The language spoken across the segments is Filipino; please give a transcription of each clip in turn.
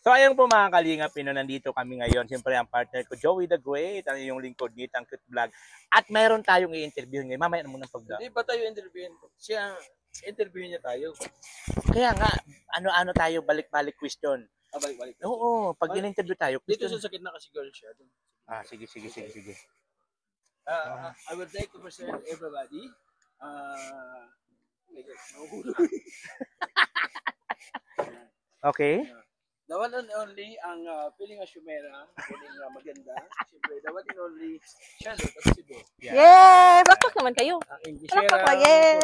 So ayun po mga Kalingap, nandito kami ngayon. Siyempre ang partner ko, Joey the Great, ang yung lingkod nito, ang cute vlog. At mayroon tayong i-interview ngayon. Mamaya na munang pag-vlog. Hindi ba tayo interviewin? Siya, interviewin niya tayo. Kaya nga, ano-ano tayo, balik-balik question. Balik-balik. Oo, pag in-interview tayo, Dito question. sa sakit na kasi girl siya. Sige. I would like to present everybody. Okay. The one and only ang feeling Shumera, feeling maganda. Siyempre, the one and only Charlotte at si Bo. Yay! Palakpak naman kayo. Ang Palakpak Englishera. ba? Yay!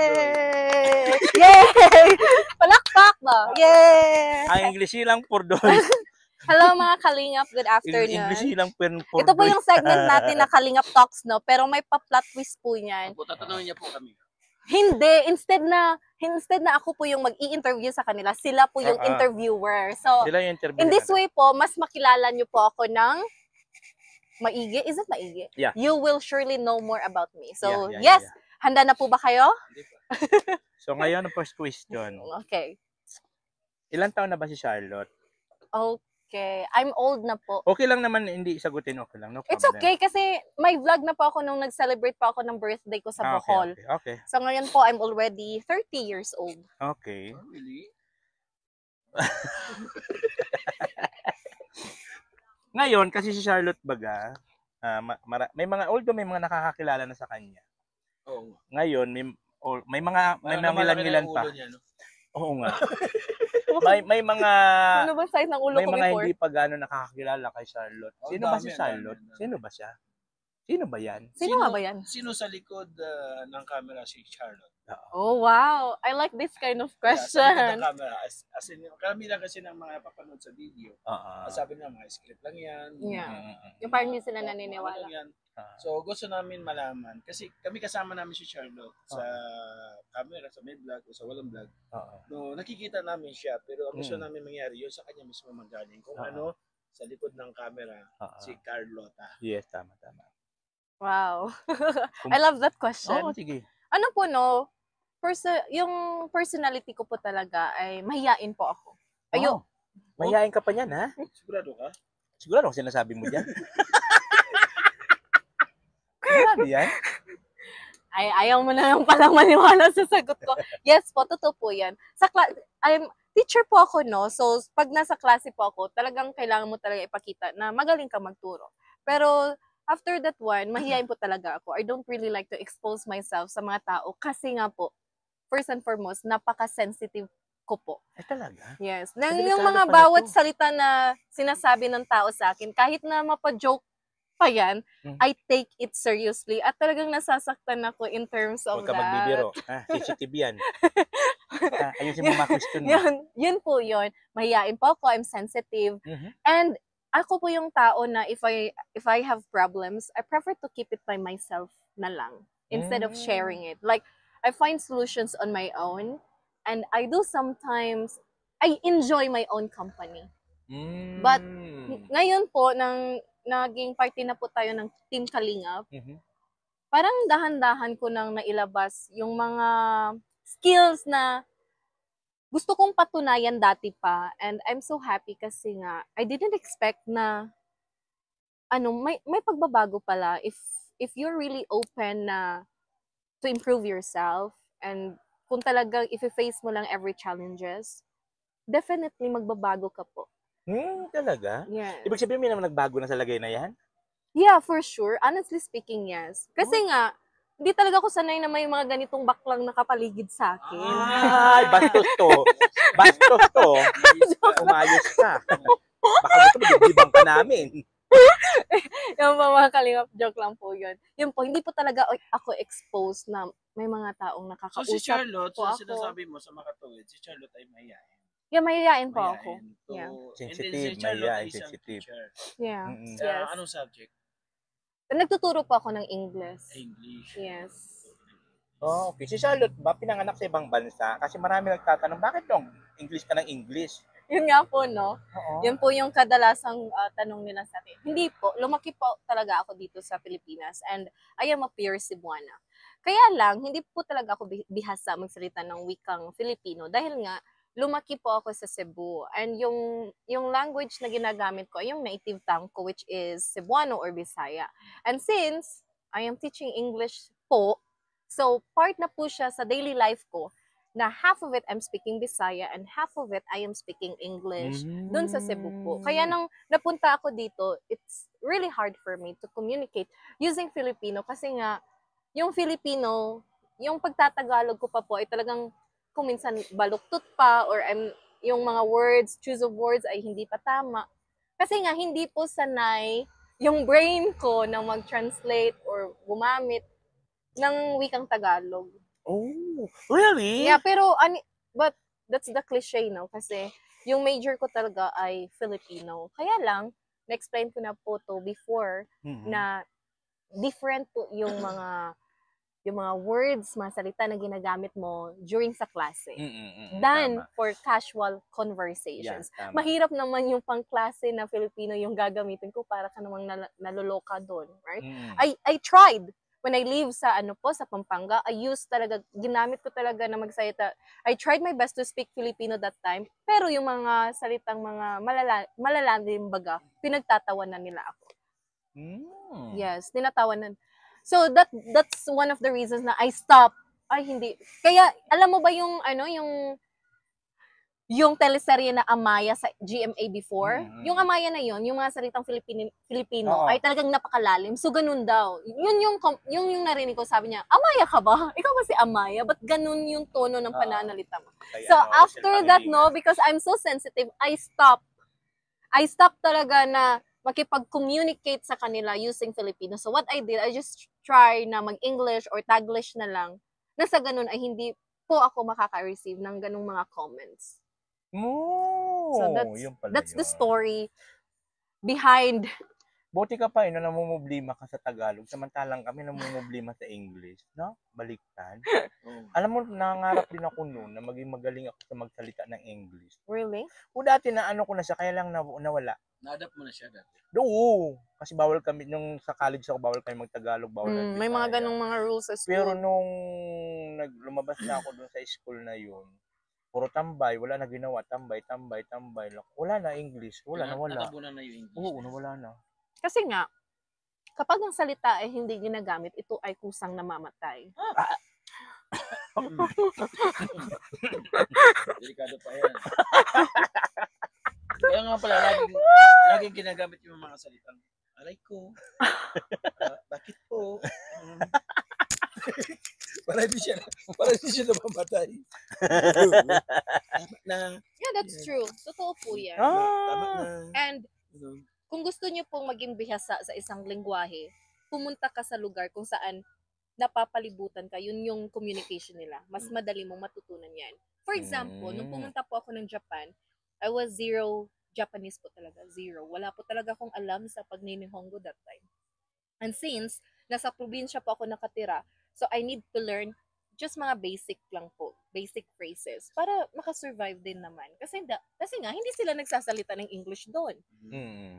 Yay! Palakpak ba? Yay! Ang English lang por doon. Hello mga Kalingap, good afternoon. English lang por Ito po yung segment natin na Kalingap Talks, no? Pero may pa-plot twist po niyan. Tatanungin niya po kami. Hindi, instead na ako po yung mag-i-interview sa kanila, sila po yung interviewer. So, Sila yung interview in this natin. way po, mas makilala niyo po ako ng maigi. Is it maigi? Yeah. You will surely know more about me. So, Yeah. yes, handa na po ba kayo? Hindi pa. So ngayon, ang first question. Okay. Ilan taon na ba si Charlotte? Okay. I'm old na po. Okay lang naman, hindi sagutin, okay lang. No problem. It's okay kasi may vlog na po ako nung nag-celebrate pa ako ng birthday ko sa Bohol. Okay. So ngayon po, I'm already 30 years old. Okay. Oh, really? Ngayon, kasi si Charlotte baga, may mga nakakakilala na sa kanya. Oo. Ngayon, may mga ilan-ilan pa. Niya, no? Oo nga. may mga Ano ba size ng ulo may ko mga before? hindi pa gano'n nakakakilala kay Charlotte. Oh, Sino ba dami, si Charlotte? dami. Sino ba siya? Sino ba yan? Sino nga ba yan? Sino sa likod ng camera si Charlotte? Oh, wow. I like this kind of Sa likod question. ng camera. As in, karamihan kasi ng mga napapanood sa video. Sabi na mga script lang yan. Yeah. Yung parang hindi sila Ano naniniwala. lang yan. So, gusto namin malaman. Kasi kami kasama namin si Charlotte sa camera, sa may vlog o sa walang vlog. No, nakikita namin siya. Pero ang gusto namin mangyari, yun sa kanya mismo manggaling. Kung ano, sa likod ng camera, si Carlota. Yes, tama. Wow. I love that question. Oo, sige. Ano po, no? Yung personality ko po talaga ay mahiyain po ako. Ayo. Mahihain ka pa niyan, ha? Sigurado ka? Sigurado kung sinasabi mo dyan. Sigurado yan? Ay, ayaw mo na lang palang maniwala sa sagot ko. Yes po, totoo po yan. Teacher po ako, no? So, pag nasa klase po ako, talagang kailangan mo talaga ipakita na magaling ka magturo. Pero, after that one, mahihain po talaga ako. I don't really like to expose myself sa mga tao kasi nga po, first and foremost, napaka-sensitive ko po. Talaga? Yes. Delikado Yung mga pala bawat to. salita na sinasabi ng tao sa akin, kahit na mapa-joke pa yan, I take it seriously. At talagang nasasaktan ako in terms of Huwag ka that. magbibiro. Sensitive yan. Ayusin mo mga question mo. Yun po yun. Mahihain po ako. I'm sensitive. And ako po yung tao na if I have problems, I prefer to keep it by myself na lang instead of sharing it. Like, I find solutions on my own. And I do sometimes, I enjoy my own company. But ngayon po, naging party na po tayo ng Team Kalingap, parang dahan-dahan ko nang nailabas yung mga skills na gusto kong patunayan dati pa. And I'm so happy kasi nga, I didn't expect na may pagbabago pala if you're really open na to improve yourself and kung talagang if-face mo lang every challenges, definitely magbabago ka po. Talaga? Yes. Ibig sabihin, may naman nagbago na sa lagay na yan? Yeah, for sure. Honestly speaking, yes. Kasi nga, hindi talaga ako sanay na may mga ganitong baklang nakapaligid sa akin. Ay, bastos to. Bastos to. Umayos ka. Baka gusto mo, dibdibang ka namin. Yung mga Kalingap, joke lang po yun. Yun po, hindi po talaga ako exposed na may mga taong nakakausap So si Charlotte, po sa ako. sinasabi mo sa makatuwid, si Charlotte ay mahihain. Yeah, mahihain po ako. Yeah. Sensitive, si Charlotte mahihain, ay isang sensitive. teacher. Yeah. Sa Yes. anong subject? Nagtuturo po ako ng English. English. Yes. Oh, okay. Si Charlotte ba, pinanganak sa ibang bansa? Kasi marami nagtatanong, bakit dong English ka ng English? Yun nga po, no? Oo. Yun po yung kadalasang tanong nila sa akin. Hindi po, lumaki po talaga ako dito sa Pilipinas and I am a pure Cebuana. Kaya lang, hindi po talaga ako bihasa magsalita ng wikang Filipino dahil nga, lumaki po ako sa Cebu. And yung language na ginagamit ko ay yung native tongue ko, which is Cebuano or Bisaya. And since I am teaching English po, so part na po siya sa daily life ko, na half of it I'm speaking Bisaya and half of it I am speaking English dun sa Cebu po. Kaya nang napunta ako dito, it's really hard for me to communicate using Filipino kasi nga, yung Filipino, yung pagtatagalog ko pa po ay talagang kung minsan baluktot pa or yung mga words, choose of words ay hindi pa tama. Kasi nga, hindi po sanay yung brain ko na mag-translate or gumamit ng wikang Tagalog. Oh, really? Yeah, pero but that's the cliche, no? Kasi yung major ko talaga ay Filipino. Kaya lang, na-explain ko na po to before na different po yung mga words, mga salita na ginagamit mo during sa klase than for casual conversations. Yeah, mahirap naman yung pang-klase na Filipino yung gagamitin ko para ka namang naluloka doon, right? I tried when I live sa sa Pampanga, ginamit ko talaga na magsalita. I tried my best to speak Filipino that time, pero yung mga salitang mga malalalim baga, pinagtatawanan nila ako. Yes, tinatawanan. So that's one of the reasons na I stopped. Ay, hindi. Kaya, alam mo ba yung teleserye na Amaya sa GMA before? Yung Amaya na yung mga salitang Filipino ay talagang napakalalim. So, ganun daw. Yun yung narinig ko, sabi niya, Amaya ka ba? Ikaw ba si Amaya? Ba't ganun yung tono ng pananalita mo? So, after that, because I'm so sensitive, I stopped talaga na makipag-communicate sa kanila using Filipino. So, what I did, I just try na mag-English or Taglish na lang, na sa ganun ay hindi po ako makaka-receive ng ganung mga comments. So that's the story behind. Buti ka pa, namumblima ka sa Tagalog, samantalang kami namumblima sa English, no? Baliktad. Alam mo, nangangarap din ako noon na maging magaling ako sa magsalita ng English. Really? O dati na ko na siya, kaya lang nawala. Na-adapt mo na siya dati? Oo. Kasi bawal kami, nung sa college ako, bawal kami mag-Tagalog, bawal may mga ganong mga rules sa school. Pero nung lumabas na ako doon sa school na yun, puro tambay, wala na ginawa, tambay. Wala na English, wala. Natabunan na yung English. Oo, wala na. Kasi nga, kapag ang salita ay hindi ginagamit, ito ay kusang namamatay. Delikado pa yan. Kaya nga pala, laging ginagamit yung mga salitang, aray ko, bakit po? Para di siya namamatay. Tama na. Yeah, that's true. Totoo po yan. Tama na. And kung gusto niyo pong maging bihasa sa isang lengguwahe, pumunta ka sa lugar kung saan napapalibutan ka, yun yung communication nila. Mas madali mong matutunan yan. For example, nung pumunta po ako ng Japan, I was zero Japanese po talaga. Zero. Wala po talaga akong alam sa pag-Nihongo that time. And since nasa probinsya po ako nakatira, so I need to learn just mga basic lang po, basic phrases para makasurvive din naman. Kasi nga hindi sila nagsasalita ng English doon.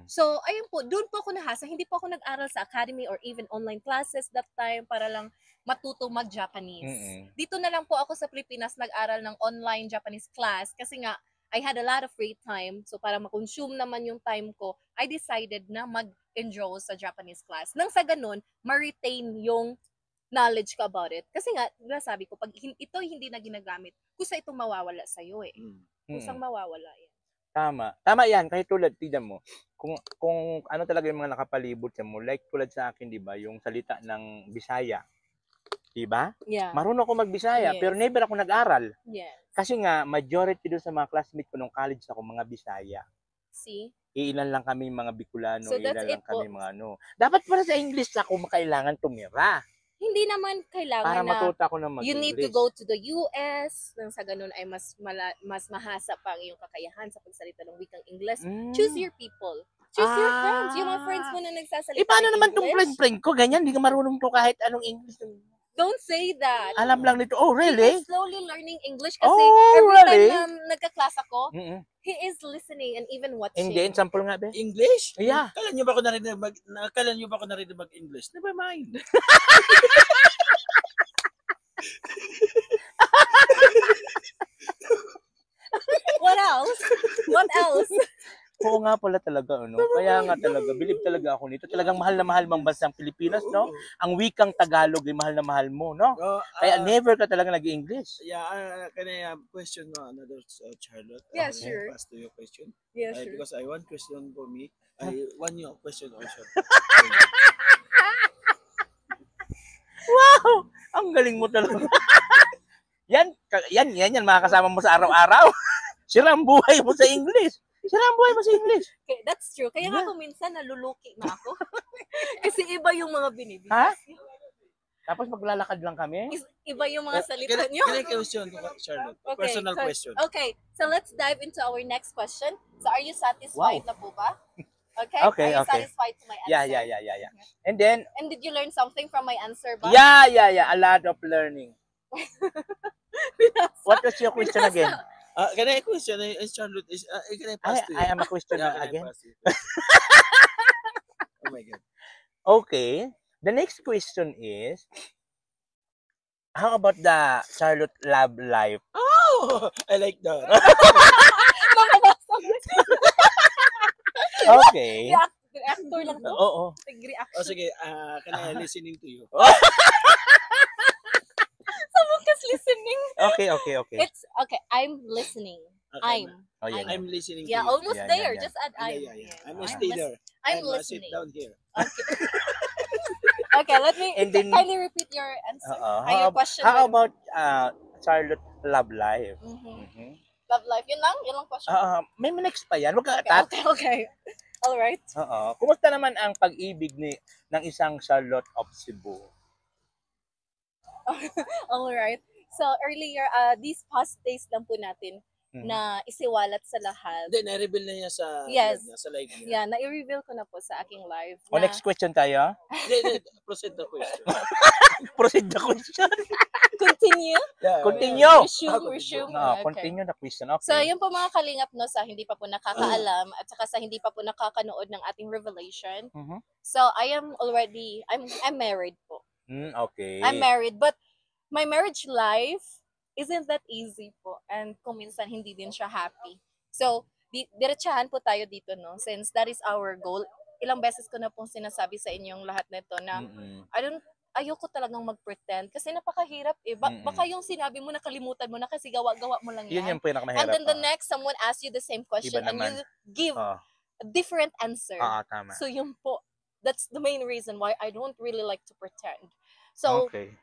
So ayun po, doon po ako nahasa. Hindi po ako nag-aral sa academy or even online classes that time para lang matuto mag-Japanese. Dito na lang po ako sa Pilipinas nag-aral ng online Japanese class kasi nga I had a lot of free time. So para ma-consume naman yung time ko, I decided na mag-enroll sa Japanese class. Nang sa ganun, ma-retain yung knowledge ko about it. Kasi nga, sabi ko, pag ito hindi na ginagamit, kusa ito mawawala sa'yo eh. Kusang mawawala yan. Tama yan. Kahit tulad, tignan mo, kung ano talaga yung mga nakapalibot sa mo, like tulad sa akin, di ba, yung salita ng Bisaya. Di ba? Yeah. Marunong ako mag-Bisaya, Yes. pero never ako nag-aral. Yes. Kasi nga, majority doon sa mga classmates ko nung college ako, mga Bisaya. See? Ilan lang kami mga Bicolano, So, that's ilan lang it po. kami mga ano. Dapat para sa English ako makailangan tumira. Hindi naman kailangan Para na matuto ako ng mag-English. you need to go to the US. Nang sa ganun ay mas mahasa pa ang iyong kakayahan sa pagsalita ng wikang English. Choose your people. Choose your friends. Yung mga friends mo na nagsasalita paano ng naman tong English. friend ko? Ganyan, hindi ka marunong to kahit anong English. Don't say that. Alam lang nito. Oh, really? He is slowly learning English kasi Oh, every really? time na nagka-class ako, Mm-mm. he is listening and even watching. Hindi, sample nga, be. English? Yeah. Kala niyo ba ako narinig mag-English? Never mind. What else? Oo nga pala talaga, ano? Kaya nga talaga, believe talaga ako nito. Talagang mahal na mahal mang bansang Pilipinas, no? Ang wikang Tagalog ay mahal na mahal mo, no? Kaya never ka talaga nag-English. Yeah, can I question another Charlotte? Yeah, Can sure. I pass to your question? Yeah, sure. Because I want question for me. I want your question also. Wow! Ang galing mo talaga. yan, mga kasama mo sa araw-araw. Sira ang buhay mo sa English. Sira ang buhay mo sa English. Okay, that's true. Kaya nga kung minsan naluluki na ako. Kasi iba yung mga binibigay. Ha? Tapos maglalakad lang kami? Iba yung mga salita nyo. Can I question, Charlotte? Okay, Personal question. Okay, so let's dive into our next question. So are you satisfied na po ba? Okay? Okay, Are you okay. satisfied to my answer? Yeah. And then, And did you learn something from my answer ba? yeah. A lot of learning. What was your question again? Can I question? Charlotte, can I pass to you? I am a question Yeah, can I again. pass to you? Oh my God. Okay. The next question is, how about the Charlotte love life? Oh, I like that. Okay. Reactor lang to. Oo. Reaction. Sige, can I listening to you? Someone is listening. Okay. It's okay. I'm listening. Okay, I'm listening to Yeah, you. almost Yeah, there. yeah. Just add I'm. Yeah. I'm I'm stay lis- there. I'm Sit listening. down here. Okay, let me And then- kindly repeat your answer. Your question. How about Charlotte love life? Mhm. Love life. Yun lang question. May next pa yan. Huwag ka Okay. All right. Kumusta naman ang pag-ibig ng isang Charlotte of Cebu? All right. So earlier, these past days lang po natin na isiwalat sa lahat. Then, na-reveal na niya sa Yes. sa live niya. Yeah, na-i-reveal ko na po sa aking live. Next question tayo. Then, proceed the question. Proceed the question. Continue. Yeah, Continue. Resume. No, Okay. continue the question. Okay. So, yun po mga kalingap no, sa hindi pa po nakakaalam at saka sa hindi pa po nakakanood ng ating revelation. Mhm. So, I'm married po. Okay. I'm married, but my marriage life isn't that easy po. And kung minsan hindi din siya happy. So, diretsahan po tayo dito, no? Since that is our goal. Ilang beses ko na pong sinasabi sa inyong lahat nito na ayoko talagang mag-pretend kasi napakahirap eh. Baka yung sinabi mo nakalimutan mo na kasi gawa-gawa mo lang Yun yan. yung pinakamahirap. And then the next, someone asks you the same question Iba and naman. you give a different answer. Tama. So yun po, that's the main reason why I don't really like to pretend. So, Okay.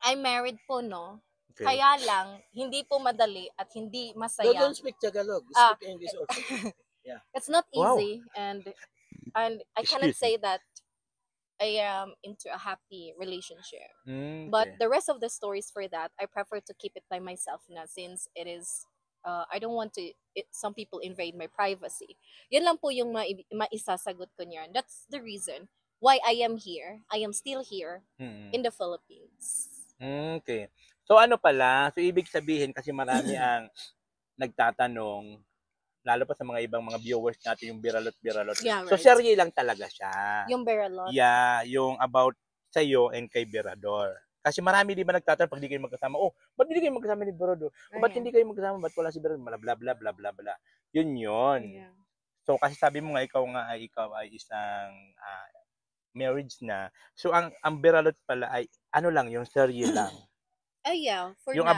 I'm married po, no? Okay. Kaya lang, hindi po madali at hindi masaya. Don't speak Tagalog. Speak English also. It's not Wow. easy and I cannot say that I am into a happy relationship. But the rest of the stories for that, I prefer to keep it by myself na since it is I don't want some people invade my privacy. Yun lang po yung maisasagot ko niyan. That's the reason why I am here. I am still here in the Philippines. Okay. So ano pala, so ibig sabihin kasi marami ang nagtatanong, lalo pa sa mga ibang mga viewers natin yung biralot. Yeah, So right. serye lang talaga siya. Yung Beralot. Yeah, yung about sa'yo and kay Berador. Kasi marami di ba nagtatanong pag di kayo magkasama, ba't hindi kayo magkasama ni Berador? Ba't hindi kayo magkasama? Ba't wala si Berador? Bla bla. Yun. Yeah. So kasi sabi mo nga ikaw ay isang marriage na. So ang Beralot pala ay ano lang yung serye lang. Yeah, for Yung now.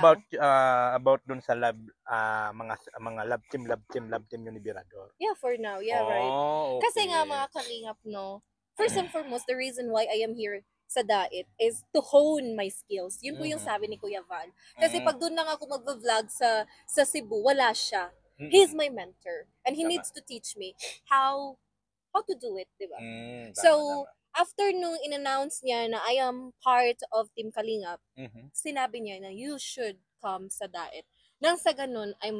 about dun sa mga love team yun ni Berador. Yeah, for now. Yeah, right. Okay. Kasi nga mga kalingap, no, first and foremost, the reason why I am here sa Dait is to hone my skills. Yun po yung sabi ni Kuya Val. Kasi pag doon lang ako mag-vlog sa Cebu, wala siya. He's my mentor. And he needs to teach me how to do it, di ba? So, after nung in-announce niya na I am part of Team Kalingap, sinabi niya na you should come sa Dait. Nang sa ganun ay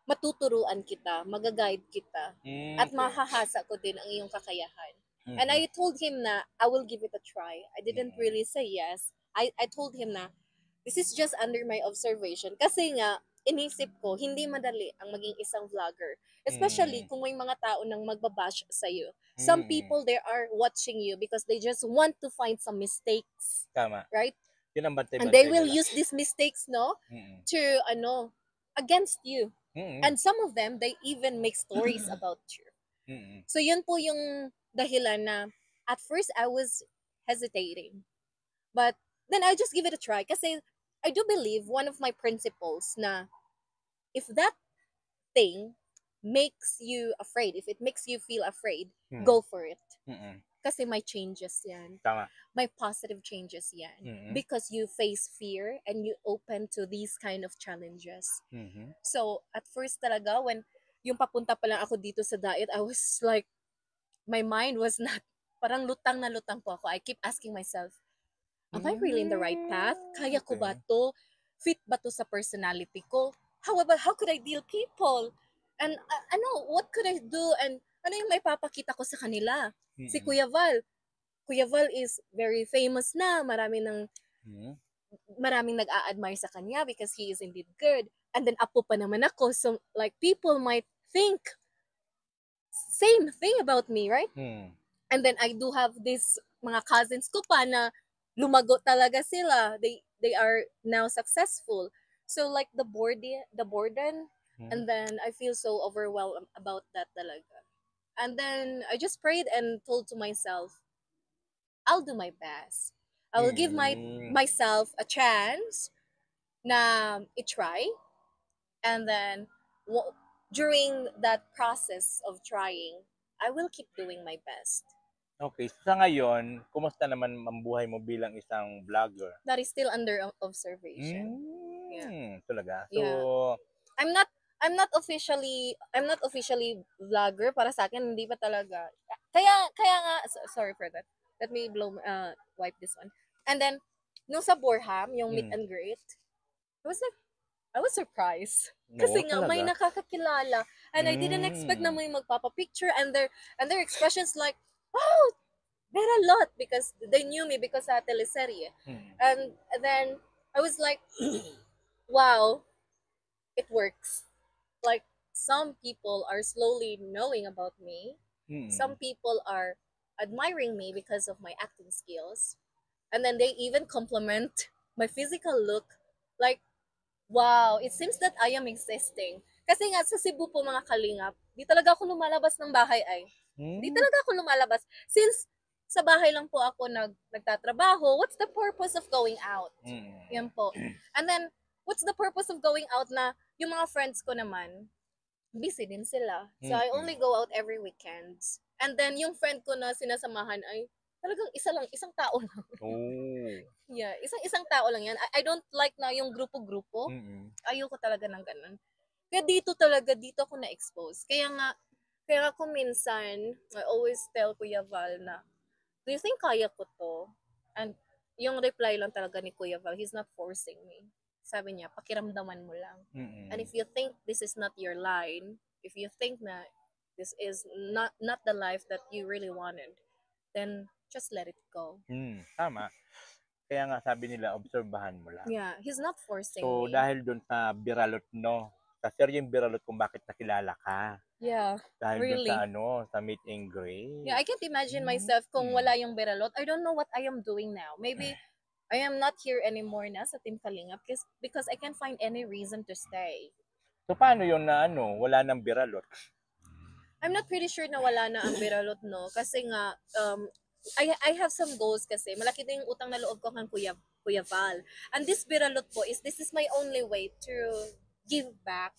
matuturuan kita, magaguide kita, at mahahasa ko din ang iyong kakayahan. And I told him na I will give it a try. I didn't really say yes. I told him na this is just under my observation. Kasi nga, inisip ko, hindi madali ang maging isang vlogger. Especially kung may mga tao nang magbabash sa'yo. Some people, they are watching you because they just want to find some mistakes. Tama. Right? Yun ang bantay-bantay And they will nila. use these mistakes, no? To, against you. And some of them, they even make stories about you. So yun po yung dahilan na at first I was hesitating. But then I just give it a try. Kasi I do believe one of my principles na if that thing makes you afraid, if it makes you feel afraid, go for it. Kasi may changes yan. Tama. May positive changes yan. Because you face fear and you open to these kind of challenges. So, at first talaga, when yung papunta pa lang ako dito sa diet, I was like, my mind was not, parang lutang na lutang po ako. I keep asking myself, am I really in the right path? Kaya ko ba to? Fit ba to sa personality ko? How could I deal people? And what could I do? And ano yung may papakita ko sa kanila? Si Kuya Val. Kuya Val is very famous na. Maraming nag-a-admire sa kanya because he is indeed good. And then apo pa naman ako. So like people might think same thing about me, right? And then I do have this mga cousins ko pa na lumago talaga sila. They are now successful. So like the burden, and then I feel so overwhelmed about that talaga. And then I just prayed and told to myself, I'll do my best. I will give myself a chance na i-try. And then during that process of trying, I will keep doing my best. Okay. So sa ngayon, kumusta naman ang buhay mo bilang isang vlogger? That is still under observation. Talaga. So, yeah. I'm not officially vlogger para sa akin, hindi pa talaga. Kaya nga sorry for that. Let me wipe this one. And then nung sa Borham, yung meet and greet, I was surprised. Kasi nga may nakakakilala and I didn't expect na may magpapa-picture and their expressions like, "Oh, there are a lot," because they knew me because sa teleserye. And then I was like, wow, it works. Like, some people are slowly knowing about me. Some people are admiring me because of my acting skills. And then they even compliment my physical look. Like, wow, it seems that I am existing. Kasi nga, sa Cebu po mga kalingap, di talaga ako lumalabas ng bahay ay. Di talaga ako lumalabas. Since sa bahay lang po ako nagtatrabaho, what's the purpose of going out? Yan po. And then, what's the purpose of going out na yung mga friends ko naman, busy din sila. So, I only go out every weekends. And then, yung friend ko na sinasamahan ay talagang isang tao lang. Yeah, isang tao lang yan. I don't like na yung grupo-grupo. Ayoko talaga ng ganun. Kaya dito ako na-expose. Kaya ako minsan, I always tell Kuya Val na, do you think kaya ko to? And yung reply lang talaga ni Kuya Val, he's not forcing me. Sabi niya, pakiramdaman mo lang. And if you think this is not your line, if you think na this is not the life that you really wanted, then just let it go. Tama. Kaya nga sabi nila, obserbahan mo lang. Yeah, he's not forcing So, me. dahil dun sa Biralot, no? Sa seryeng Biralot kung bakit nakilala ka. Yeah, dahil really. Dun sa meet and greet. Yeah, I can't imagine myself kung wala yung Biralot. I don't know what I am doing now. Maybe I am not here anymore na sa Team Kalingap because I can't find any reason to stay. So, paano yun na wala nang Biralot? I'm not pretty sure na wala na ang Biralot, no? Kasi nga, I have some goals kasi. Malaki din yung utang na loob ko kang Kuya Val. And this Biralot po this is my only way to give back.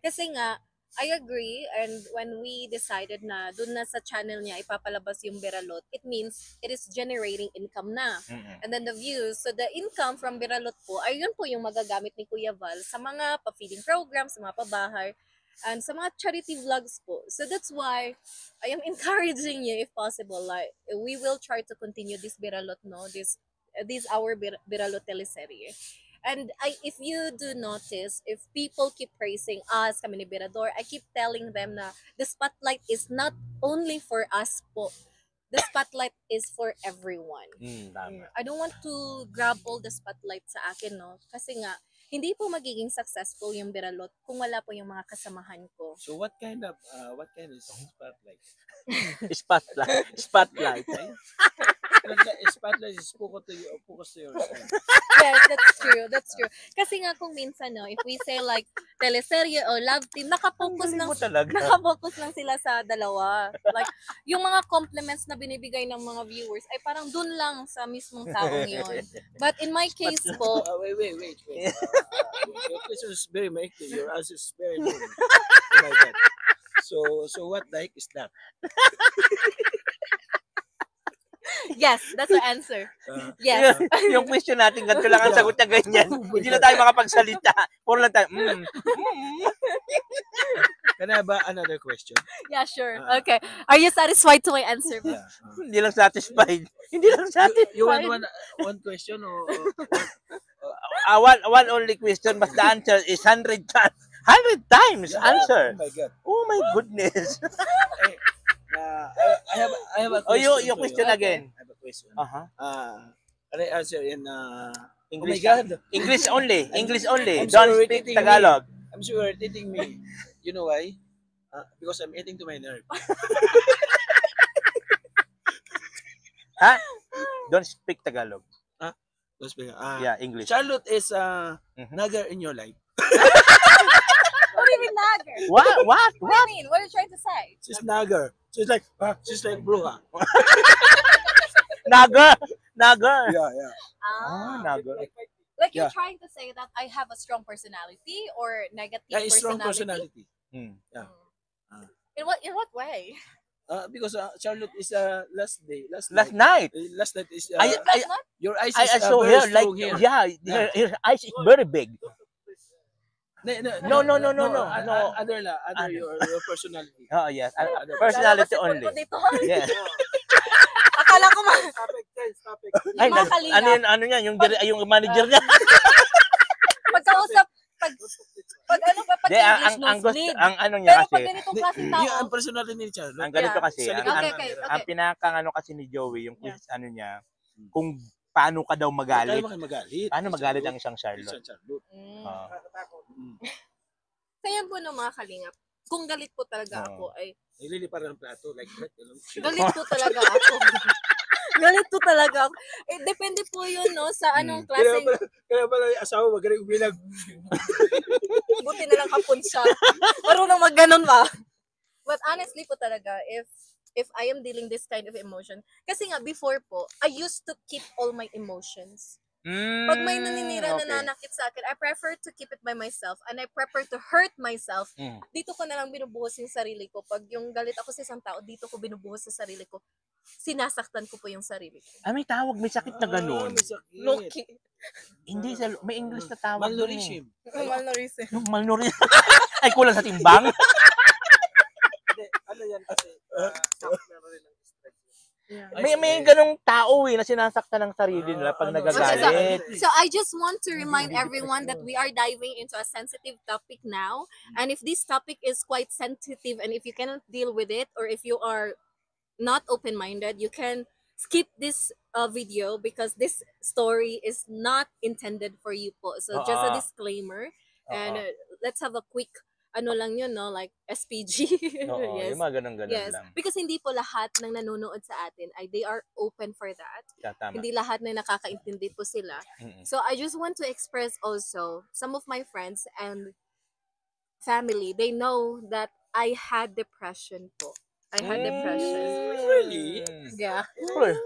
Kasi nga, I agree, and when we decided na dun na sa channel niya ipapalabas yung Biralot, it means it is generating income na. And then the views, so the income from Biralot po, ayun po yung magagamit ni Kuya Val sa mga pa-feeding programs, sa mga pabahay, and sa mga charity vlogs po. So that's why I am encouraging you, if possible, like, we will try to continue this Biralot, no? This our Biralot teleserye. And if you do notice, if people keep praising us, kami ni Birador, I keep telling them na the spotlight is not only for us po. The spotlight is for everyone. Tama. I don't want to grab all the spotlight sa akin, no? Kasi nga, hindi po magiging successful yung Biralot kung wala po yung mga kasamahan ko. So what kind of spotlight? Spotlight. Spotlight is focus to yourself. Yes, that's true. Kasi nga kung minsan, no, if we say like teleserye o love team, nakafocus Galing lang mo talaga. nakafocus lang sila sa dalawa. Like, yung mga compliments na binibigay ng mga viewers ay parang dun lang sa mismong taong yun. But in my case po, Wait. Your question is very micro. Your answer is very long. Oh my God. So what the heck is that? yes, that's the answer. Yes. Yes. Yung question natin, ganito lang ang sagot niya ganyan. Hindi na tayo makapagsalita. Puro lang tayo, Can I have another question? Yeah, sure. Okay. Are you satisfied to my answer? Yeah. Hindi lang satisfied. Hindi lang satisfied. You want one question or One only question, but the answer is 100 times. 100 times answer. Oh my God. Oh my goodness. I have a Oh, question. you to question you. again. I have a question. Uh-huh. Can I answer in English. oh my God. English only. English only. I'm Don't sorry, speak repeating Tagalog. I'm sure you're eating me. You know why? Because I'm eating to my nerve. Ha? Don't speak Tagalog. Let's be- Yeah, English. Charlotte is Mhm. nagger in your life. What do you mean, nagger? What? What do you mean? What are you trying to say? She's nagger. She's like bruja. Naga. Naga. Yeah. Ah, naga. Like you're Yeah. trying to say that I have a strong personality or negative Yeah, it's strong personality? personality. Hmm. Yeah. In what way? Because Charlotte is last Last night. last night is I That's not your eyes I is saw very her like strong here. yeah, her eyes is very big. No. Other Ano? your personality. Oh yes, Other personality Lalabas yung only. pulbo dito. Yes. Akala ko Topic. Ay, Mga kalingap. ano niya, yung manager niya. pagkausap, pag ano ba, pag Di, English, no sleep. ang ano niya Pero pag kasi, ganitong klaseng Yung tao, ang personality ni Charlotte. ang ganito Yeah. kasi, Salita ang, lang. Okay. ang pinakang ano kasi ni Joey, yung quiz, ano niya, kung paano ka daw Magalit. magalit. Kaya magalit. Paano magalit ang isang Charlotte? Charlotte? Charlotte. Ah. Kaya po ng mga kalingap, kung galit po talaga Oo. ako, ay Nililiparan ng plato like that. galit po talaga ako. Galit po talaga ako. Depende po yun, no, sa anong klaseng, Kaya pala yung asawa magaling umilag. buti na lang kapun siya. Marunong mag-ganon ba? But honestly po talaga, if I am dealing this kind of emotion, kasi nga before po, I used to keep all my emotions. Pag may naninira na nanakit sa akin, I prefer to keep it by myself and I prefer to hurt myself. Dito ko na lang binubuhos yung sarili ko. Pag yung galit ako sa isang tao, dito ko binubuhos sa sarili ko. Sinasaktan ko po yung sarili ko. Ah, may tawag, may sakit na ganun. May sakit. Loki. Hindi, may English na tawag. dun eh. Malnourism. Malnourism. Yung malnourism. Ay, kulang sa timbang. Hindi, ano yan kasi, self-memory ng stress. Yeah. May ganung tao na sinasaktan ng sarili nila pag nagagalit. So I just want to remind everyone that we are diving into a sensitive topic now. And if this topic is quite sensitive and if you cannot deal with it or if you are not open-minded, you can skip this video because this story is not intended for you po. So just a disclaimer. And let's have a quick ano lang yun, no? Like SPG. Oo, Yes. yung mga ganun-ganun Yes. lang. Because hindi po lahat ng nanonood sa atin ay they are open for that. Yeah, tama. Hindi lahat na nakakaintindi po sila. So I just want to express also some of my friends and family, they know that I had depression po. I had depression. Really? Yeah. Uy.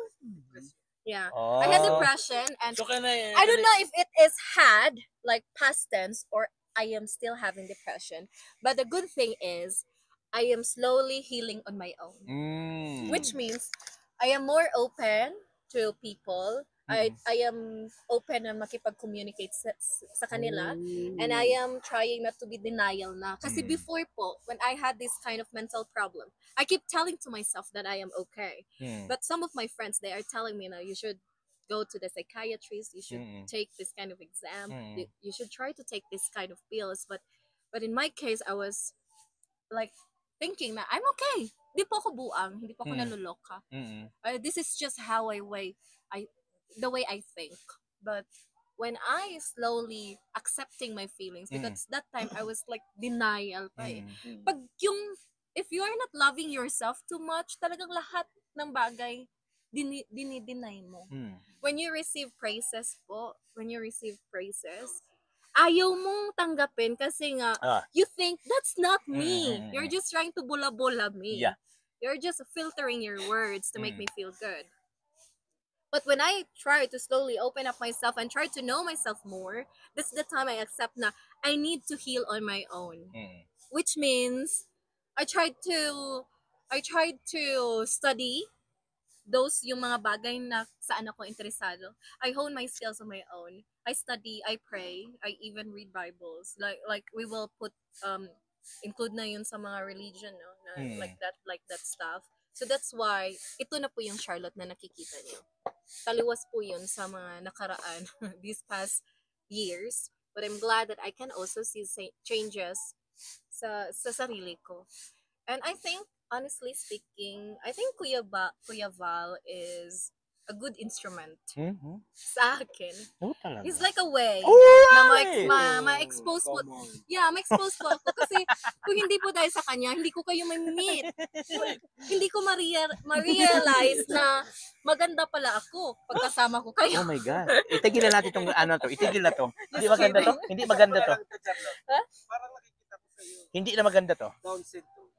Yeah. Oh. I had depression and So can I don't know if it is had like past tense or I am still having depression. But the good thing is I am slowly healing on my own. Which means I am more open to people. I am open na makipag-communicate sa kanila. And I am trying not to be denial na. Kasi before po, when I had this kind of mental problem, I keep telling to myself that I am okay. But some of my friends, they are telling me na you should go to the psychiatrist, you should take this kind of exam, you should try to take this kind of pills. But in my case, I was like thinking na I'm okay. Hindi po ako buang, hindi po ako naluloka. This is just how the way I think. But when I slowly accepting my feelings, because that time I was like denial pa eh. Pag yung, if you are not loving yourself too much, talagang lahat ng bagay, dinideny mo. Mm. When you receive praises, ayaw mong tanggapin kasi nga, you think, that's not me. You're just trying to bula-bula me. Yeah. You're just filtering your words to make me feel good. But when I try to slowly open up myself and try to know myself more, that's the time I accept na I need to heal on my own. Which means, I tried to study those yung mga bagay na saan ako interesado. I hone my skills on my own. I study, I pray, I even read Bibles. Like we will put include na yun sa mga religion, no? Na, like that stuff. So that's why ito na po yung Charlotte na nakikita niyo. Taliwas po yun sa mga nakaraan these past years. But I'm glad that I can also see changes sa sarili ko. And I think, honestly speaking, I think Kuya Val is a good instrument sa akin. Talaga. He's like a way na ma-expose po. Yeah, ma-expose po ako. Kasi kung hindi po dahil sa kanya, hindi ko kayo ma-meet. Hindi ko ma-realize na maganda pala ako pagkasama ko kayo. Oh my God. Itigil na natin itong Itigil na to. Hindi maganda to. Hindi maganda to. Parang nakikita ko sa iyo. Hindi na maganda to. Down syndrome.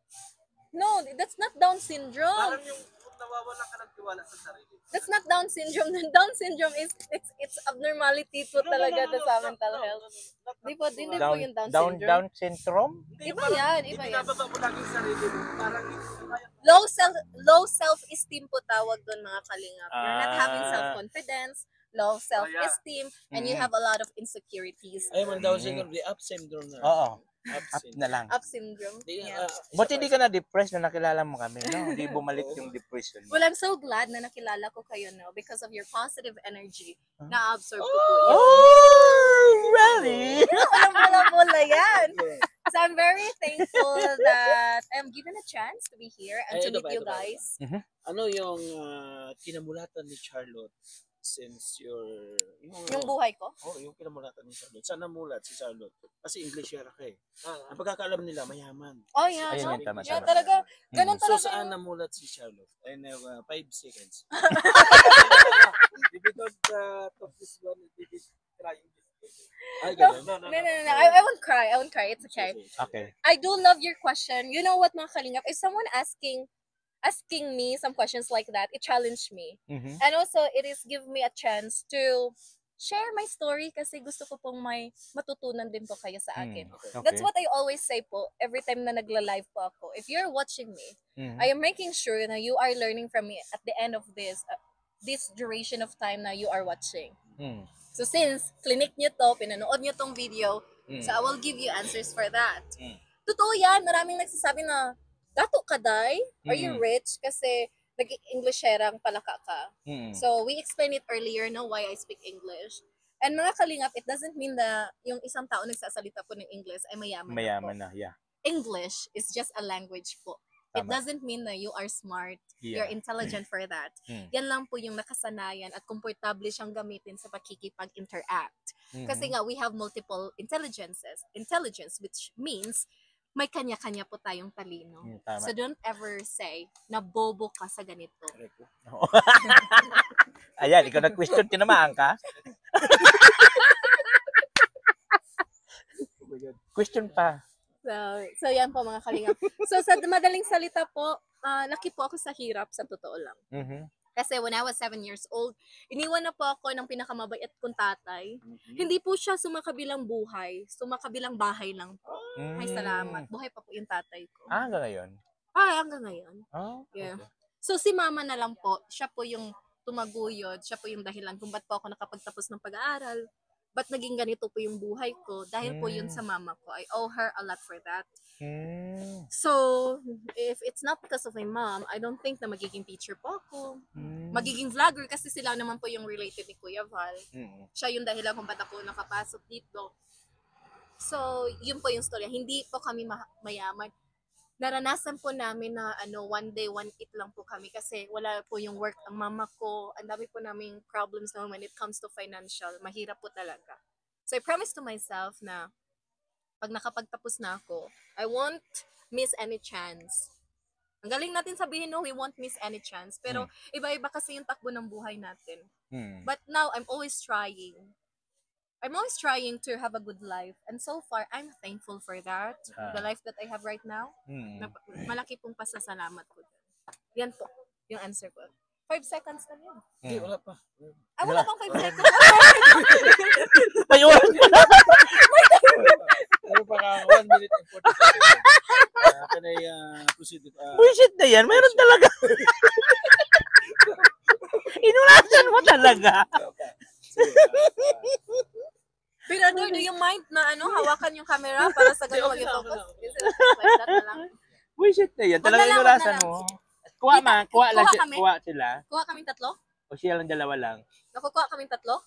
No, that's not Down syndrome. Parang yung nawawala ka ng tiwala sa sarili. That's not Down syndrome. Down syndrome is it's abnormality po talaga sa mental health. Hindi po yung Down syndrome. Down syndrome? Iba yan. Ibinababa mo lang yung sarili mo. Parang Low self-esteem po tawag doon, mga kalingap. You're not having self-confidence, low self-esteem, and you have a lot of insecurities. Ay, man Down syndrome, the up syndrome na. Oo. Up na lang. Up syndrome. Yeah. Buti hindi ka na-depressed na nakilala mo kami, no? Hindi bumalik yung depression mo. Well, I'm so glad na nakilala ko kayo, no? Because of your positive energy, na-absorb ko po yun. Oh, really? Walang bola yan. So I'm very thankful that I'm given a chance to be here and to meet you guys. Ano yung kinamulatan ni Charlotte since yung buhay ko? Yung kinamulatan ni Charlotte. Saan namulat si Charlotte? Kasi English yara ka eh. Ang pagkakaalam nila, mayaman. Oh, yeah. Ayun, No? tama. Talaga, ganun So, talaga. saan namulat si Charlotte? And 5 seconds. If you don't talk this one, it is crying. Ay, ganun. No. I won't cry. It's okay. Okay. I do love your question. You know what, mga kalingap? If someone asking me some questions like that, it challenged me. And also, it is give me a chance to share my story kasi gusto ko pong may matutunan din po kayo sa akin. Okay. That's what I always say po every time na nagla-live po ako. If you're watching me, I am making sure na you are learning from me at the end of this duration of time na you are watching. So since clinic nyo to, pinanood nyo tong video, so I will give you answers for that. Totoo yan, maraming nagsasabi na, dato ka, day? Are you rich? Kasi nag-Englisherang palaka ka. So, we explained it earlier, no, why I speak English. And mga kalingap, it doesn't mean na yung isang tao nagsasalita po ng English ay mayaman Mayaman na, yeah. English is just a language po. It doesn't mean na you are smart, you're intelligent for that. Yan lang po yung nakasanayan at komportable siyang gamitin sa pakikipag-interact. Kasi nga, we have multiple intelligence, which means may kanya-kanya po tayong talino. So don't ever say na bobo ka sa ganito. Ayan, ikaw nag-question, tinamaan ka? Question pa. So yan po, mga kalingap. So sa madaling salita po, laki po ako sa hirap, sa totoo lang. Kasi when I was 7 years old, iniwan na po ako ng pinakamabait kong tatay. Hindi po siya sumakabilang buhay, sumakabilang bahay lang po. Ay, salamat. Buhay pa po yung tatay ko. Hanggang ngayon? Hanggang ngayon. Okay. Yeah. So si mama na lang po, siya po yung tumaguyod, siya po yung dahilan kung ba't po ako nakapagtapos ng pag-aaral. Ba't naging ganito po yung buhay ko? Dahil po yun sa mama ko. I owe her a lot for that. So, if it's not because of my mom, I don't think na magiging teacher po ako. Magiging vlogger kasi sila naman po yung related ni Kuya Val. Siya yung dahilan kung ba't ako nakapasok dito. So, yun po yung story. Hindi po kami mayaman. Naranasan po namin na one day, one eat lang po kami kasi wala po yung work ang mama ko. Ang dami po naming problems na when it comes to financial. Mahirap po talaga. So I promised to myself na pag nakapagtapos na ako, I won't miss any chance Ang galing natin sabihin, no, we won't miss any chance. Pero iba-iba kasi yung takbo ng buhay natin. But now, I'm always trying to have a good life. And so far, I'm thankful for that. The life that I have right now, malaki pong pasasalamat ko. Yan po, yung answer ko. 5 seconds na yun. Hindi, wala pa. Wala pang 5 seconds. Ayun! Ano pa ka, 1 minute and 40 seconds. Can I proceed with... Bullshit na yan. Mayroon talaga. Inulasan mo talaga. Pirador, do you mind na hawakan yung camera para sa ganun mag-focus? Bullshit na yan. Talaga inulasan mo. Kuha sila. Kuha kaming tatlo? O siya lang dalawa lang. Nakukuha kaming tatlo?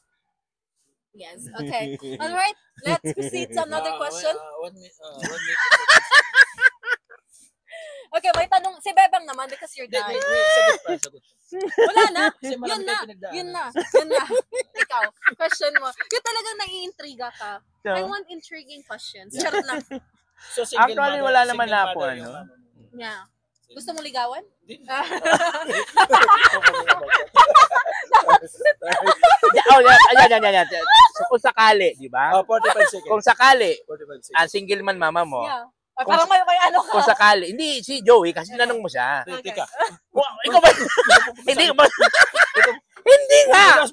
Yes. Okay. Alright. Let's proceed to another question. 1 minute. Okay, may tanong. Si Bebang naman because you're dying. Sagot. Wala na. Kasi marami tayong pinagdaanan. Yun na. Ikaw, question mo. Yung talagang naiintriga ka. So, I want intriguing questions. Charot lang. So, single actually, mother, wala naman single na ako, mother yung ano. mama mo. Yeah. Gusto mo ligawan? Yan. So, kung sakali, di ba? 45 seconds. Kung sakali, 45 seconds. ang single man mama mo, Yeah. Parang may ano ka. kung sakali, hindi, si Joey, kasi nanong mo siya. Okay. Teka. Ikaw ba? Hindi ba? Hindi nga!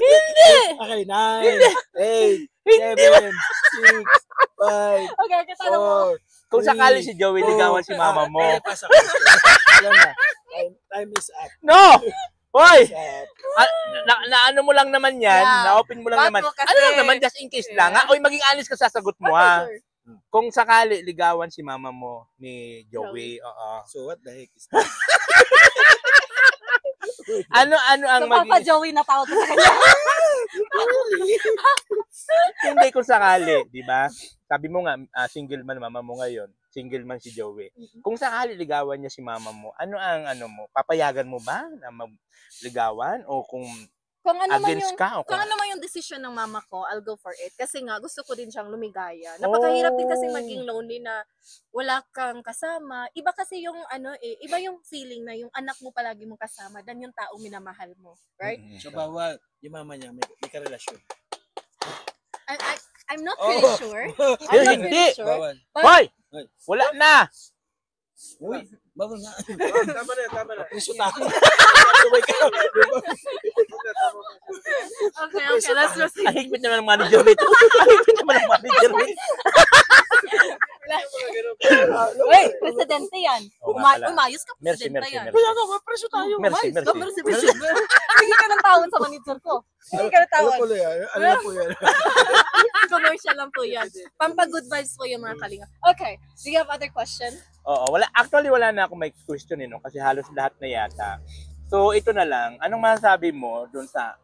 Hindi! Okay, 9, 8, 7, 6, 5, Okay, tanong mo. 4, Kung sakali si Joey, ligawan si mama mo. Wala na. Time is up. No! Hoy! Is up. Ano mo lang naman yan, Yeah. na-open mo lang Ba't naman. mo kasi- Ano lang naman, just in case lang, ha? Oy, maging honest ka sa sagot mo, ha? Sure. Kung sakali, ligawan si mama mo ni Joey, oo. So what the heck is that? Ano ang So, Papa Joey na tawag ko sa kanya. Hindi kung sakali, di ba? Sabi mo nga, single man mama mo ngayon, single man si Joey. Kung sakali ligawan niya si mama mo, ano ang mo? Papayagan mo ba na magligawan? O kung Kung ano man against yung ka? O Kung ano man yung decision ng mama ko, I'll go for it. Kasi nga, gusto ko din siyang lumigaya. Napakahirap din kasi maging lonely na wala kang kasama. Iba kasi yung iba yung feeling na yung anak mo palagi mong kasama dan yung taong minamahal mo. Right? So bawal yung mama niya may karelasyon. I'm not really sure. I'm Yun, not hindi. really sure. Bawal. Hoy! Wala na! Uy, bawal nga. Tama na. Puso tayo. Okay, let's proceed. Ahigpit naman ang manager rito. Ahigpit naman ang manager rito. Wait, presidente yan. Oo nga pala. Umayos ka, Merci. presidente yan. Kaya nga, preso tayo. Merci. Sige ka ng tawon sa monitor ko. Sige ka ng Ano tawon. po yan? Ano po yan? Commercial lang po yan. Pampa-good vibes po yung mga kalinga. Okay, do you have other question? Oo, actually wala na akong may question kasi halos lahat na yata. So ito na lang, anong masasabi mo doon sa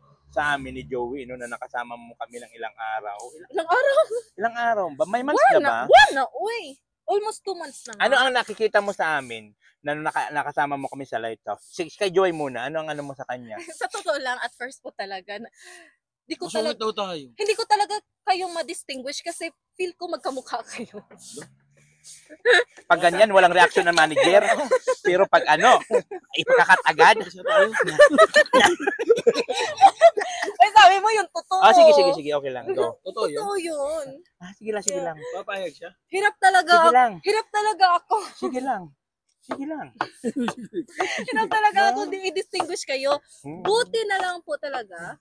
amin ni Joey na nakasama mo kami ng ilang araw? Ilang araw? Ilang araw ba? May months na ba? Uy. Almost 2 months na nga. Ano ang nakikita mo sa amin na nakasama mo kami sa Lighthouse? Kay Joey muna, ano ang mo sa kanya? Sa totoo lang, at first po talaga, hindi ko Masungit talaga, daw tayo. hindi ko talaga kayo ma-distinguish kasi feel ko magkamukha kayo. Pag ganyan, walang reaction ng manager. Pero pag ipakakat agad. Ay, sabi mo yung totoo. Sige, okay lang. Go. Totoo yun. Totoo yun. Sige lang. Papayag siya. Hirap talaga Sige ako. lang. Hirap talaga ako. Sige lang. Hirap talaga ako i-distinguish kayo. Buti na lang po talaga.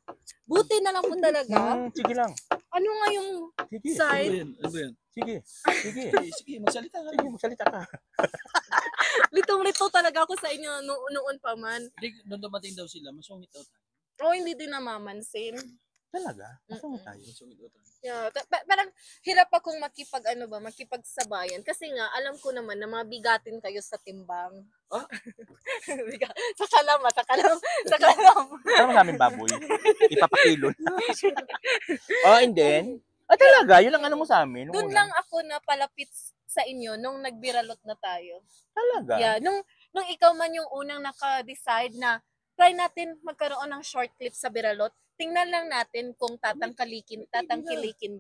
Sige lang. Ano nga yung Sige. side? Ano ba yan? Sige. Sige, magsalita ka. Sige, magsalita ka. Litong-lito talaga ako sa inyo noon pa man. Hindi, nung dumating daw sila, masungit daw tayo. Oh, hindi din namamansin. Talaga? Masama tayo. Masungit daw tayo. Yeah, parang hirap akong makipagsabayan kasi nga alam ko naman na mabigatin kayo sa timbang. Ah? sa kalam. Ano sa amin baboy? Ipapakilon. And then? Talaga? Yun ang mo sa amin? Doon lang ako na palapit sa inyo nung nagbiralot na tayo. Talaga? Yeah, nung ikaw man yung unang naka-decide na try natin magkaroon ng short clip sa biralot. Tingnan lang natin kung tatangkilikin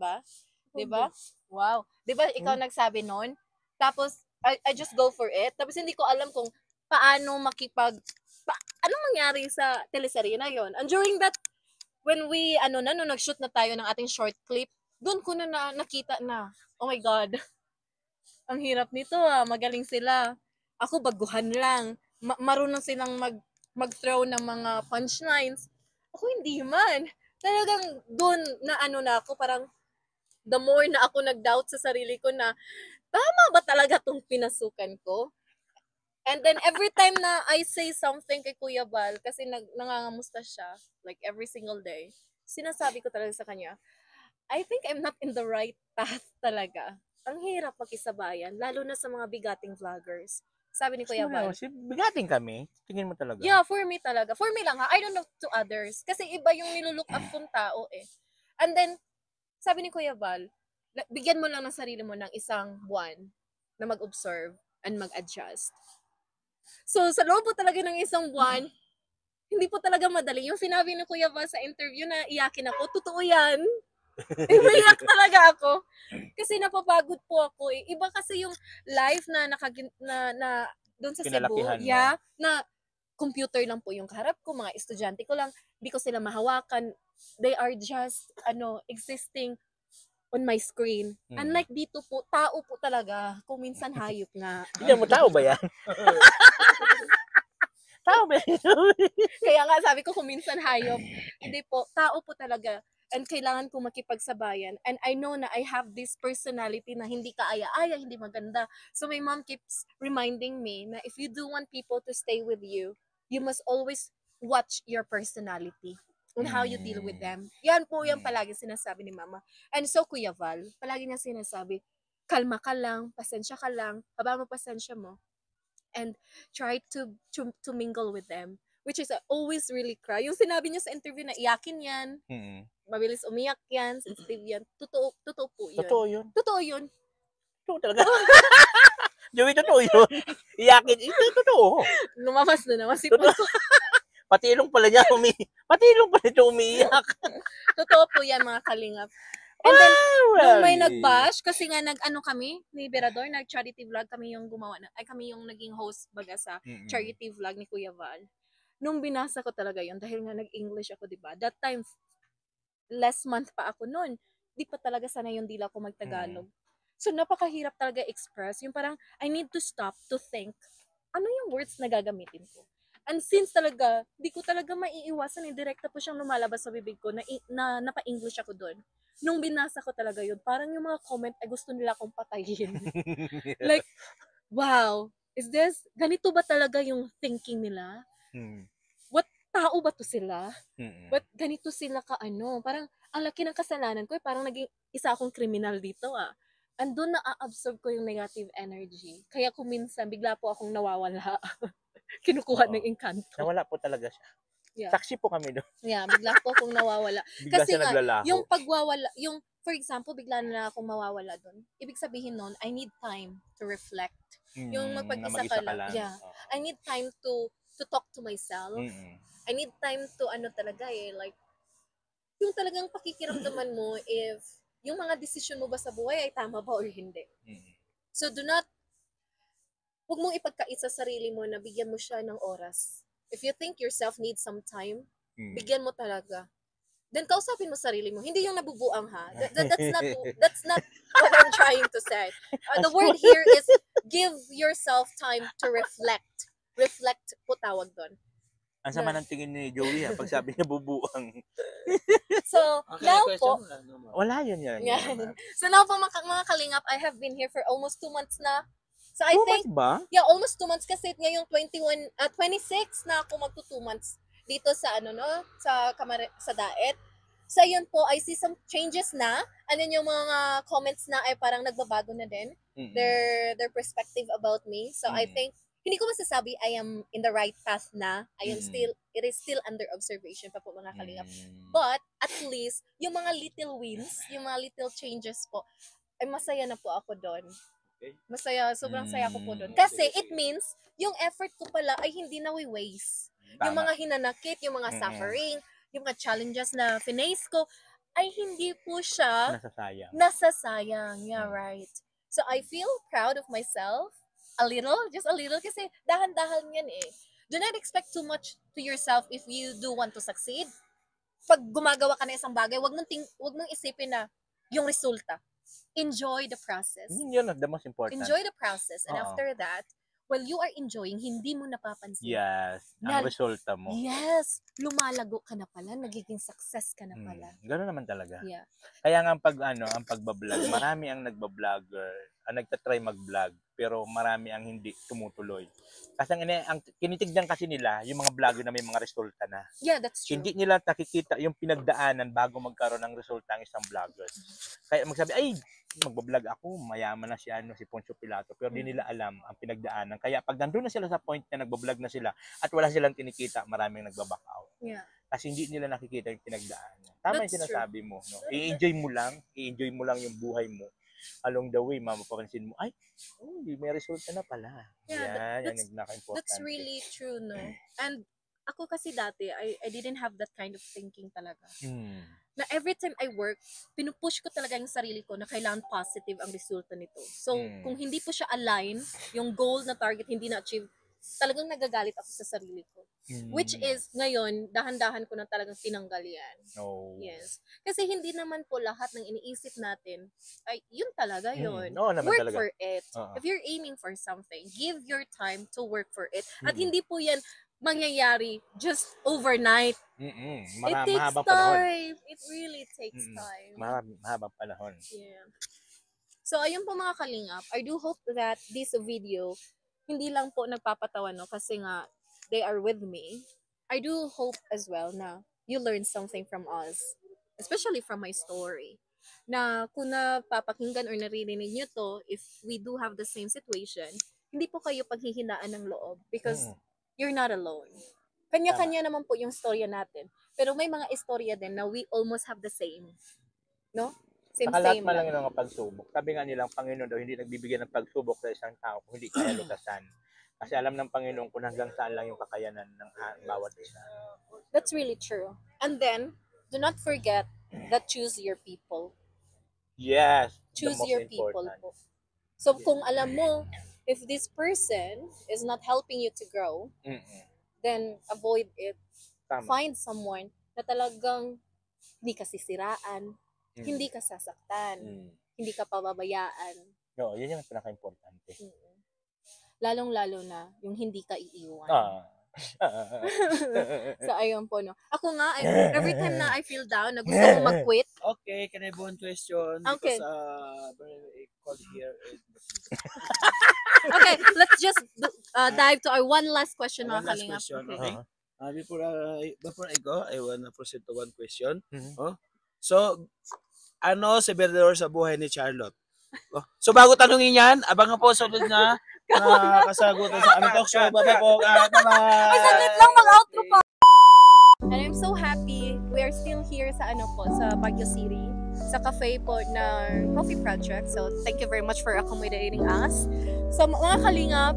ba. 'Di ba? Wow. Di ba ikaw nagsabi nun? Tapos, I just go for it. Tapos hindi ko alam kung paano anong mangyari sa teleserye na yon. And during that, when we, nag-shoot na tayo ng ating short clip, doon ko na nakita na, oh my God, ang hirap nito magaling sila. Ako baguhan lang. Marunong silang mag-throw ng mga punchlines. Ako hindi man. Talagang doon na ako, parang the more na ako nag-doubt sa sarili ko na, tama ba talaga tong pinasukan ko? And then every time na I say something kay Kuya Val, kasi nangangamusta siya, like every single day, sinasabi ko talaga sa kanya, I think I'm not in the right path talaga. Ang hirap makisabayan, lalo na sa mga bigating vloggers. Sabi ni Kuya Val. Bigating kami? Tingin mo talaga? Yeah, for me talaga. For me lang ha. I don't know to others. Kasi iba yung nilulook up kong tao eh. And then, sabi ni Kuya Val, bigyan mo lang ng sarili mo ng isang buwan na mag-observe and mag-adjust. So, sa loob po talaga ng isang buwan, hindi po talaga madali. Yung sinabi ni Kuya Val sa interview na iyakin ako, totoo yan. Iyak talaga ako. Kasi napapagod po ako eh. Iba kasi yung life na doon sa Cebu. Yeah, na computer lang po yung kaharap ko, mga estudyante ko lang, hindi ko sila mahawakan. They are just, existing on my screen. Unlike dito po, tao po talaga. Kung minsan hayop nga. Hindi mo tao ba yan? Tao ba yan? Kaya nga sabi ko kung minsan hayop. Hindi po, tao po talaga. And kailangan ko makipagsabayan. And I know na I have this personality na hindi kaaya-aya, hindi maganda. So my mom keeps reminding me na if you do want people to stay with you, you must always watch your personality and how you deal with them. Yan po yung palagi sinasabi ni Mama. And so Kuya Val, palagi niya sinasabi, kalma ka lang, pasensya ka lang, haba mo pasensya mo, and try to mingle with them. Which is always really cry. Yung sinabi niya sa interview na iyakin yan, mabilis umiyak yan, sensitive yan, totoo po yun. Totoo yun? Totoo yun. Totoo talaga. Joey, totoo yun. Iyakin, ito totoo. Lumabas na naman si Puto. Patilong pala niya umiiyak. Totoo po yan mga kalingap. And then, nung may nag-bash, kasi nga kami, ni Berador, nag-charity vlog, kami yung kami yung naging host baga sa charity vlog ni Kuya Val. Nung binasa ko talaga yun, dahil nga nag-English ako, diba? That time, last month pa ako noon. Di pa talaga sana yung dila ko mag-Tagalog. So, napakahirap talaga express. Yung parang, I need to stop to think, ano yung words na gagamitin ko? And since talaga, di ko talaga maiiwasan, direkta po siyang lumalabas sa bibig ko na napa-English ako doon. Nung binasa ko talaga yun, parang yung mga comment ay gusto nila akong patayin. Like, wow, ganito ba talaga yung thinking nila? What tao ba to sila? What ganito sila parang ang laki ng kasalanan ko, parang naging isa akong kriminal dito And doon na-absorb ko yung negative energy. Kaya kung minsan, bigla po akong nawawala. Kinukuha ng engkanto. Nawala po talaga siya. Yeah. Saksi po kami doon. Yeah, bigla po akong nawawala. Kasi nga, yung pagwawala, for example, bigla na akong mawawala doon. Ibig sabihin nun, I need time to reflect. Yung magpag-isa ka lang. Yeah. I need time to talk to myself. I need time to talaga like, yung talagang pakikiramdaman mo if yung mga decision mo ba sa buhay ay tama ba or hindi. So huwag mong ipagkait sa sarili mo na bigyan mo siya ng oras. If you think yourself needs some time, bigyan mo talaga. Then kausapin mo sarili mo. Hindi yung nabubuang ha. That's not what I'm trying to say. The word here is give yourself time to reflect. Reflect po tawag doon. Ang sama ng tingin ni Joey pag sabi niya bubuang. So, now po, wala yun. So now po mga kalingap, I have been here for almost 2 months na. So I think, ba? Yeah, almost 2 months kasi ngayong 26 na ako magto 2 months dito sa sa Daet. So yun po, I see some changes na. And then yung mga comments na ay parang nagbabago na din. Their perspective about me. So I think, hindi ko masasabi I am in the right path na. It is still under observation pa po mga kalingap. But at least, yung mga little wins, yung mga little changes po, ay masaya na po ako doon. Masaya, sobrang saya ko po doon. Kasi it means, yung effort ko pala ay hindi na-waste. Yung mga hinanakit, yung mga suffering, yung mga challenges na face ko, ay hindi po siya Nasasayang. nasasayang. Yeah, right. So I feel proud of myself a little, just a little, kasi dahan-dahan yan eh. Do not expect too much to yourself if you do want to succeed. Pag gumagawa ka na isang bagay, wag mong isipin na yung resulta. Enjoy the process. Yun ang the most important. Enjoy the process. And after that, while you are enjoying, hindi mo napapansin. Yes. Ang resulta mo. Yes. Lumalago ka na pala. Nagiging success ka na pala. Gano'n naman talaga. Yeah. Kaya nga ang pagbablog, marami ang nagbablogger, ang nagtatry mag-vlog, pero marami ang hindi tumutuloy. Kasi ang kinitignan kasi nila, yung mga vlogger na may mga resulta na. Yeah, that's true. Hindi nila nakikita yung pinagdaanan bago magkaroon ng resulta ang isang vlogger. Kaya magsabi, ay, magbablog ako, mayaman na si Poncio Pilato, pero di nila alam ang pinagdaanan. Kaya pag nandun na sila sa point na nagbablog na sila at wala silang kinikita, maraming nagbaback out. Yeah. Kasi hindi nila nakikita yung pinagdaanan. Tama yung sinasabi mo, no? I-enjoy mo lang yung buhay mo. Along the way, mapapansin mo, ay, may resulta na pala. Yeah, yan yung naka-importante. That's really true, no? And ako kasi dati, I didn't have that kind of thinking talaga. Na every time I work, pinupush ko talaga yung sarili ko na kailangan positive ang resulta nito. So, kung hindi po siya align, yung goal na target hindi na-achieve, talagang nagagalit ako sa sarili ko. Which is, ngayon, dahan-dahan ko na talagang tinanggal yan. Oh. Yes. Kasi hindi naman po lahat ng iniisip natin, ay, yun talaga yun. Work talaga. For it. Uh-huh. If you're aiming for something, give your time to work for it. At hindi po yan mangyayari just overnight. It takes time. It really takes time. Mahabang panahon. Yeah. So, ayun po mga kalingap. I do hope that this video, hindi lang po nagpapatawa, no? Kasi nga, they are with me. I do hope as well na you learn something from us. Especially from my story. Na kung napapakinggan or naririnig nyo to, if we do have the same situation, hindi po kayo paghihinaan ng loob. Because you're not alone. Kanya-kanya naman po yung storya natin. Pero may mga istorya din na we almost have the same. No? Same lahat man lang yung mga pagsubok. Sabi nga nilang Panginoon daw, hindi nagbibigyan ng pagsubok sa isang tao kung hindi kaya lutasan. Kasi alam ng Panginoon kung hanggang saan lang yung kakayanan ng bawat isa. That's really true. And then, do not forget that choose your people. Yes. Choose your people po. So, kung alam mo, if this person is not helping you to grow, then avoid it. Tama. Find someone na talagang hindi ka sisiraan, hindi ka sasaktan, hindi ka pababayaan. No, yun yung pinaka-importante. Lalong-lalo na yung hindi ka iiwan. So, ayun po, no. Ako nga, every time na I feel down, na gusto kong mag-quit. Okay, can I have one question? Okay. Because, I called here. Okay, let's just dive to our one last question, mga kalingap. Okay. Before I go, I wanna proceed to one question. So, ano si Berdor sa buhay ni Charlotte? So, bago tanungin yan, abangan po sunod na kasagutan sa aming talk show. Bye po. Bye-bye. Saglit lang, mag-outro pa. And I'm so happy we are still here sa sa Baguio City, sa cafe po na Coffee Project. So, thank you very much for accommodating us. So, mga kalingap,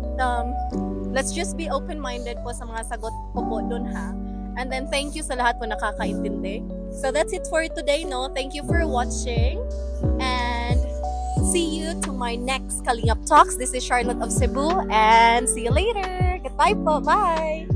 let's just be open-minded po sa mga sagot ko po dun, ha. And then, thank you sa lahat po nakakaintindi. So, that's it for today, no? Thank you for watching. And see you to my next Kalingap Talks. This is Charlotte of Cebu. And see you later. Goodbye po. Bye!